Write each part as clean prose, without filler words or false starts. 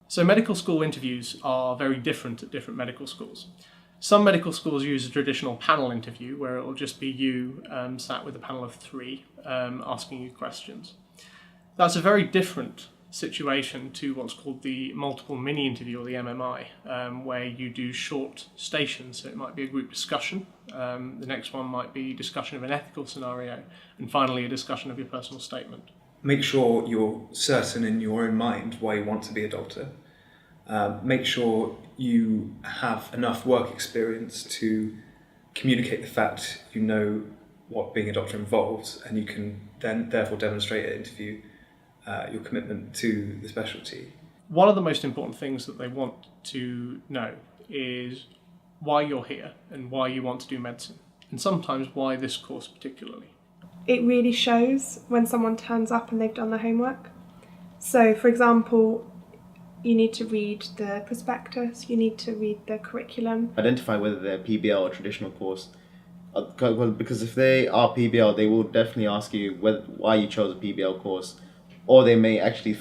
So medical school interviews are very different at different medical schools. Some medical schools use a traditional panel interview where it will just be you sat with a panel of three asking you questions. That's a very different situation to what's called the multiple mini interview, or the MMI, where you do short stations. So it might be a group discussion, the next one might be discussion of an ethical scenario, and finally a discussion of your personal statement. Make sure you're certain in your own mind why you want to be a doctor. Make sure you have enough work experience to communicate the fact you know what being a doctor involves, and you can then therefore demonstrate at interview your commitment to the specialty. One of the most important things that they want to know is why you're here and why you want to do medicine, and sometimes why this course particularly. It really shows when someone turns up and they've done their homework. So, for example, you need to read the prospectus, you need to read the curriculum. Identify whether they're PBL or traditional course. Because if they are PBL, they will definitely ask you why you chose a PBL course, or they may actually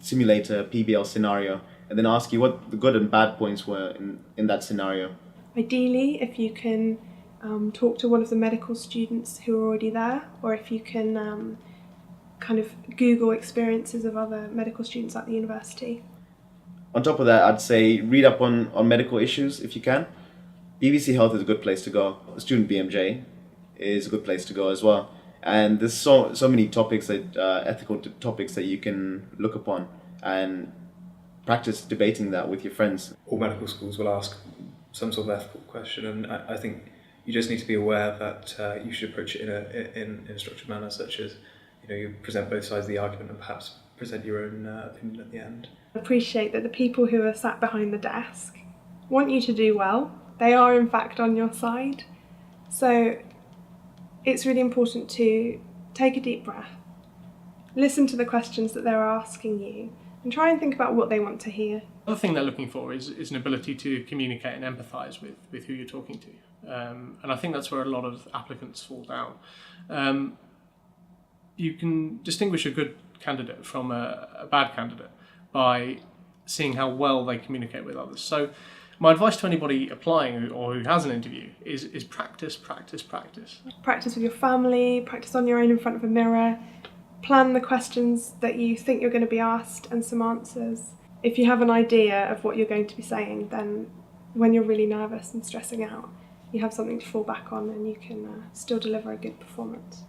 simulate a PBL scenario and then ask you what the good and bad points were in that scenario. Ideally, if you can talk to one of the medical students who are already there, or if you can kind of Google experiences of other medical students at the university. On top of that, I'd say read up on medical issues if you can. BBC Health is a good place to go. The Student BMJ is a good place to go as well. And there's so many topics, ethical topics that you can look upon and practice debating that with your friends. All medical schools will ask some sort of ethical question, and I think you just need to be aware that you should approach it in a structured manner, such as you present both sides of the argument and perhaps present your own opinion at the end. Appreciate that the people who are sat behind the desk want you to do well. They are in fact on your side. So it's really important to take a deep breath, listen to the questions that they're asking you, and try and think about what they want to hear. The other thing they're looking for is an ability to communicate and empathise with who you're talking to. And I think that's where a lot of applicants fall down. You can distinguish a good candidate from a bad candidate by seeing how well they communicate with others. So my advice to anybody applying or who has an interview is practice, practice, practice. Practice with your family, practice on your own in front of a mirror, plan the questions that you think you're going to be asked and some answers. If you have an idea of what you're going to be saying, then when you're really nervous and stressing out, you have something to fall back on and you can still deliver a good performance.